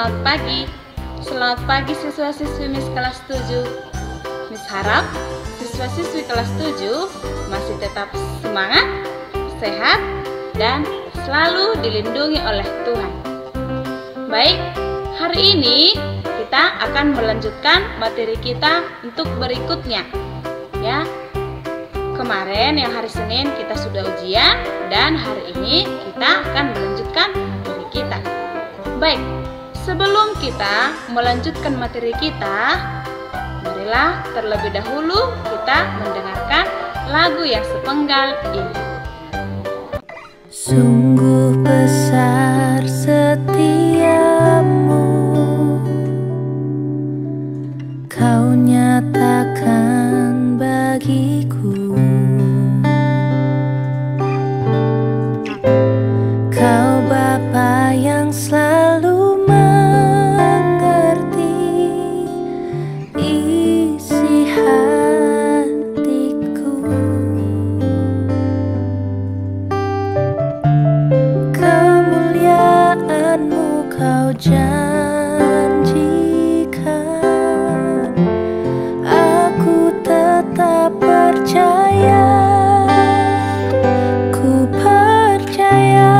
selamat pagi. Selamat pagi siswa-siswi Miss kelas 7. Miss harap siswa-siswi kelas 7 masih tetap semangat, sehat, dan selalu dilindungi oleh Tuhan. Baik, hari ini kita akan melanjutkan materi kita untuk berikutnya. Ya, kemarin yang hari Senin kita sudah ujian dan hari ini kita akan melanjutkan materi kita. Baik, sebelum kita melanjutkan materi kita, marilah terlebih dahulu kita mendengarkan lagu yang sepenggal ini. Sungguh besar setiamu, Kau nyatakan bagiku. Kau Bapa yang selalu mengerti isi hatiku. Kemuliaan-Mu Kau janjikan, aku tetap percaya. Ku percaya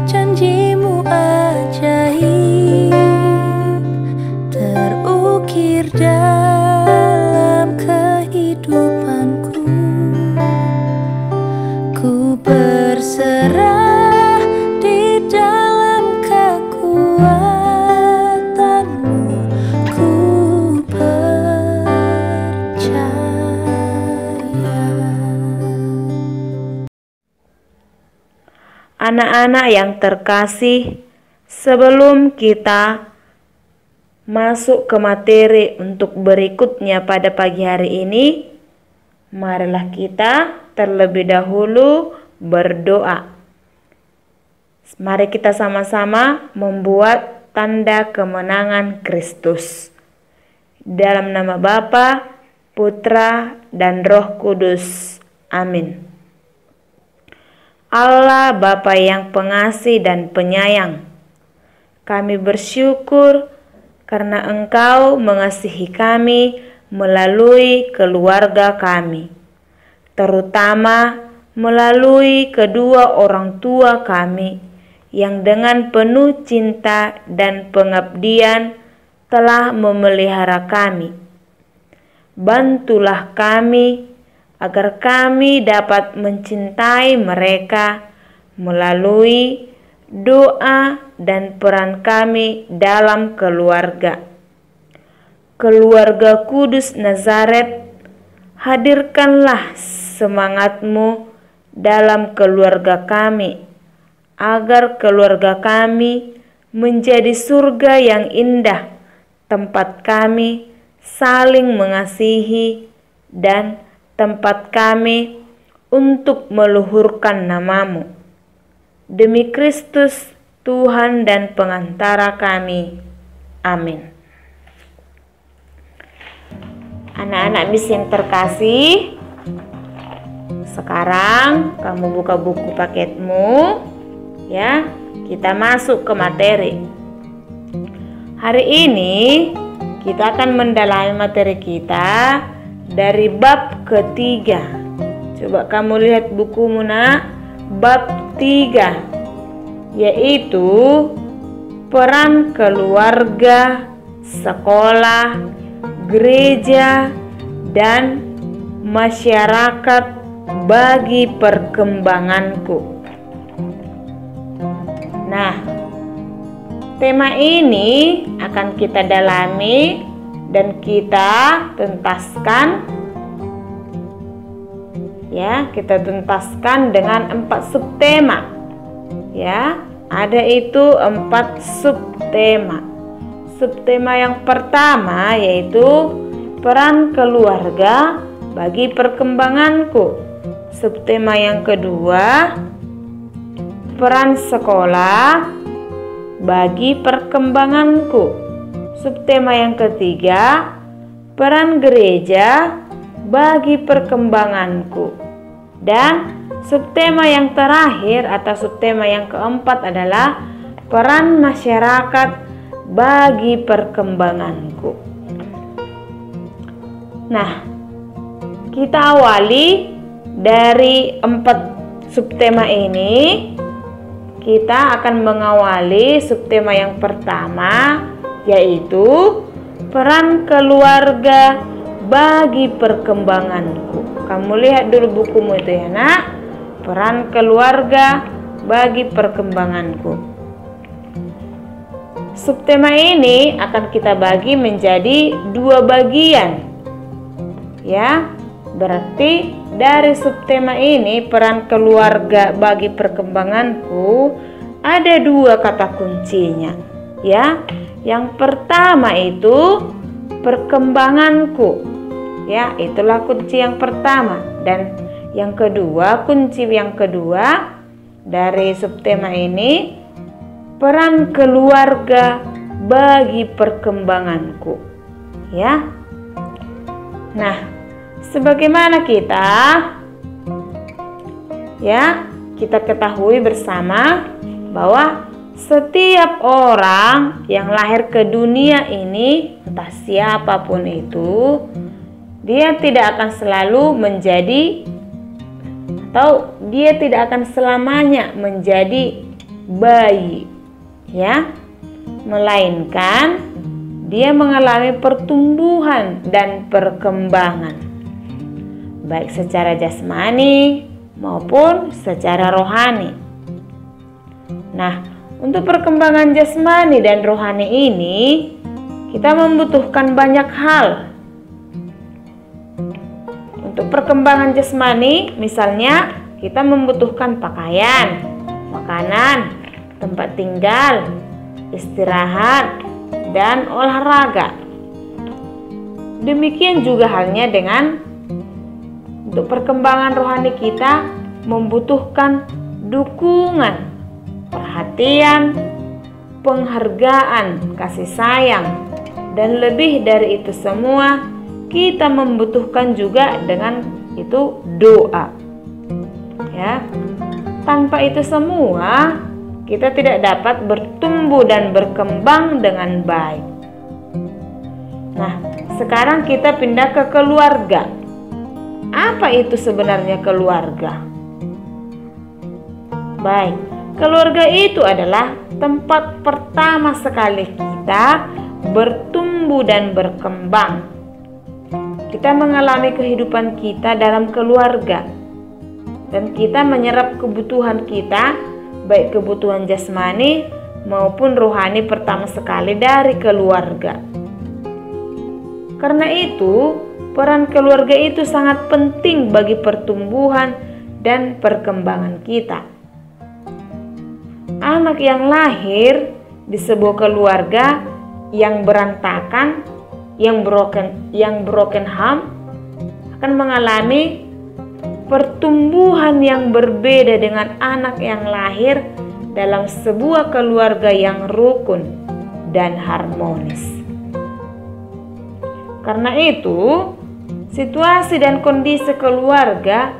janji-Mu ajaib terukir dalam kehidupanku. Ku berserah di dalam kekuatan-Mu, ku percaya. Anak-anak yang terkasih, sebelum kita masuk ke materi untuk berikutnya pada pagi hari ini, marilah kita terlebih dahulu berdoa. Mari kita sama-sama membuat tanda kemenangan Kristus. Dalam nama Bapa, Putra, dan Roh Kudus. Amin. Allah Bapa yang pengasih dan penyayang, kami bersyukur karena Engkau mengasihi kami melalui keluarga kami, terutama melalui kedua orang tua kami yang dengan penuh cinta dan pengabdian telah memelihara kami. Bantulah kami agar kami dapat mencintai mereka melalui doa dan peran kami dalam keluarga. Keluarga Kudus Nazaret, hadirkanlah semangat-Mu dalam keluarga kami, agar keluarga kami menjadi surga yang indah, tempat kami saling mengasihi dan tempat kami untuk meluhurkan nama-Mu. Demi Kristus, Tuhan dan pengantara kami. Amin. Anak-anak Miss yang terkasih, sekarang kamu buka buku paketmu, ya. Kita masuk ke materi. Hari ini kita akan mendalami materi kita dari bab ketiga. Coba kamu lihat bukumu, nak. Bab 3, yaitu peran keluarga, sekolah, gereja, dan masyarakat bagi perkembanganku. Nah, tema ini akan kita dalami dan kita tuntaskan, ya, kita tuntaskan dengan 4 subtema. Ya, ada itu 4 subtema. Subtema yang pertama yaitu peran keluarga bagi perkembanganku. Subtema yang kedua, peran sekolah bagi perkembanganku. Subtema yang ketiga, peran gereja bagi perkembanganku. Dan subtema yang terakhir atau subtema yang keempat adalah peran masyarakat bagi perkembanganku. Nah, kita awali dari 4 subtema ini. Kita akan mengawali subtema yang pertama, yaitu peran keluarga bagi perkembanganku. Kamu lihat dulu bukumu itu ya nak. Peran keluarga bagi perkembanganku. Subtema ini akan kita bagi menjadi 2 bagian. Ya, berarti dari subtema ini peran keluarga bagi perkembanganku ada 2 kata kuncinya. Ya, yang pertama itu perkembanganku. Ya, itulah kunci yang pertama. Dan yang kedua, kunci yang kedua dari subtema ini peran keluarga bagi perkembanganku. Ya. Nah, sebagaimana kita ketahui bersama bahwa setiap orang yang lahir ke dunia ini, entah siapapun itu, dia tidak akan selalu menjadi, atau dia tidak akan selamanya menjadi bayi, ya, melainkan dia mengalami pertumbuhan dan perkembangan, baik secara jasmani maupun secara rohani. Nah, untuk perkembangan jasmani dan rohani ini, kita membutuhkan banyak hal. Untuk perkembangan jasmani, misalnya kita membutuhkan pakaian, makanan, tempat tinggal, istirahat, dan olahraga. Demikian juga halnya dengan untuk perkembangan rohani kita membutuhkan dukungan, perhatian, penghargaan, kasih sayang, dan lebih dari itu semua kita membutuhkan juga dengan itu doa. Ya. Tanpa itu semua kita tidak dapat bertumbuh dan berkembang dengan baik. Nah, sekarang kita pindah ke keluarga. Apa itu sebenarnya keluarga? Baik, keluarga itu adalah tempat pertama sekali kita bertumbuh dan berkembang. Kita mengalami kehidupan kita dalam keluarga, dan kita menyerap kebutuhan kita, baik kebutuhan jasmani maupun rohani pertama sekali dari keluarga. Karena itu, peran keluarga itu sangat penting bagi pertumbuhan dan perkembangan kita. Anak yang lahir di sebuah keluarga yang berantakan, yang broken home, akan mengalami pertumbuhan yang berbeda dengan anak yang lahir dalam sebuah keluarga yang rukun dan harmonis. Karena itu, situasi dan kondisi keluarga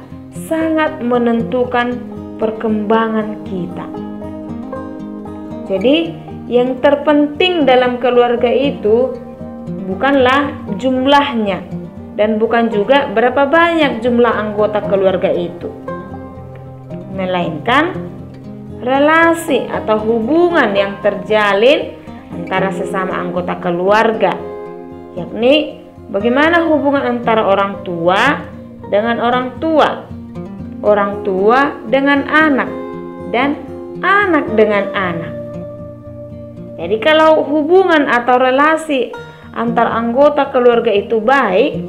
sangat menentukan perkembangan kita. Jadi, yang terpenting dalam keluarga itu bukanlah jumlahnya, dan bukan juga berapa banyak jumlah anggota keluarga itu, melainkan relasi atau hubungan yang terjalin antara sesama anggota keluarga, yakni bagaimana hubungan antara orang tua dengan orang tua dengan anak, dan anak dengan anak. Jadi kalau hubungan atau relasi antar anggota keluarga itu baik,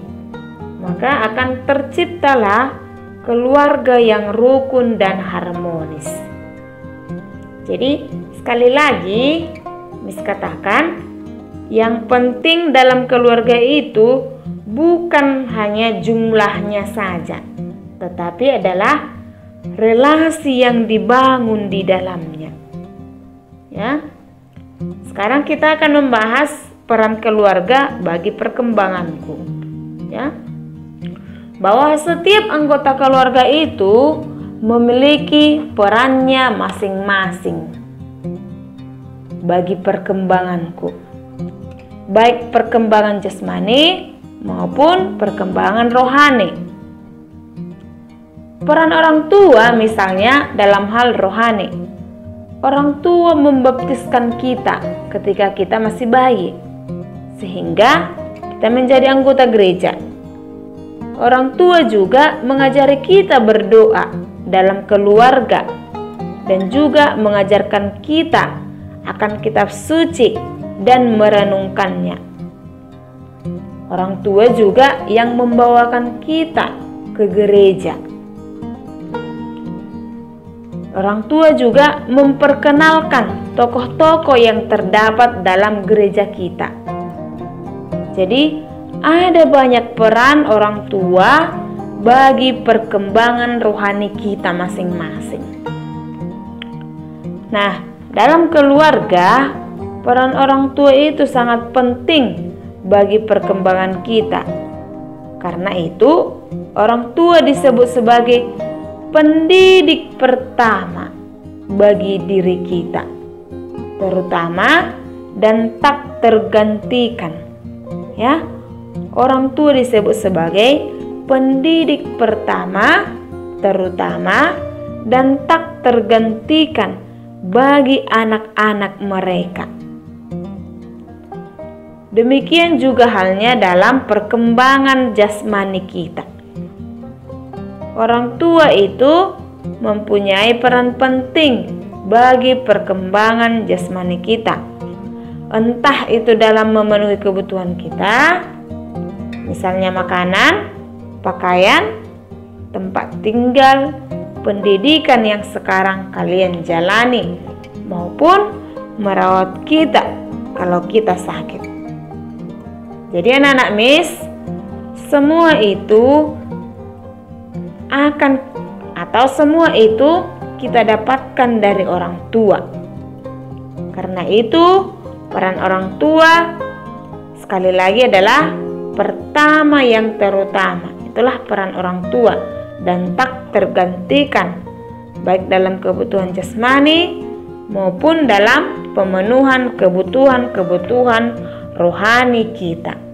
maka akan terciptalah keluarga yang rukun dan harmonis. Jadi sekali lagi Miss katakan, yang penting dalam keluarga itu bukan hanya jumlahnya saja, tetapi adalah relasi yang dibangun di dalamnya. Ya. Sekarang kita akan membahas peran keluarga bagi perkembanganku. Ya. Bahwa setiap anggota keluarga itu memiliki perannya masing-masing. bagi perkembanganku, baik perkembangan jasmani maupun perkembangan rohani. Peran orang tua misalnya dalam hal rohani. Orang tua membaptiskan kita ketika kita masih bayi, sehingga kita menjadi anggota gereja. Orang tua juga mengajari kita berdoa dalam keluarga dan juga mengajarkan kita akan kitab suci dan merenungkannya. Orang tua juga yang membawakan kita ke gereja. Orang tua juga memperkenalkan tokoh-tokoh yang terdapat dalam gereja kita. Jadi, ada banyak peran orang tua bagi perkembangan rohani kita masing-masing. Nah, dalam keluarga, peran orang tua itu sangat penting bagi perkembangan kita. Karena itu, orang tua disebut sebagai pendidik pertama bagi diri kita, terutama dan tak tergantikan. Ya, orang tua disebut sebagai pendidik pertama, terutama dan tak tergantikan bagi anak-anak mereka. Demikian juga halnya dalam perkembangan jasmani kita. Orang tua itu mempunyai peran penting bagi perkembangan jasmani kita. Entah itu dalam memenuhi kebutuhan kita, misalnya makanan, pakaian, tempat tinggal, pendidikan yang sekarang kalian jalani, maupun merawat kita kalau kita sakit. Jadi anak-anak Miss, semua itu semua itu kita dapatkan dari orang tua. Karena itu peran orang tua sekali lagi adalah pertama yang terutama. Itulah peran orang tua dan tak tergantikan baik dalam kebutuhan jasmani maupun dalam pemenuhan kebutuhan-kebutuhan rohani kita.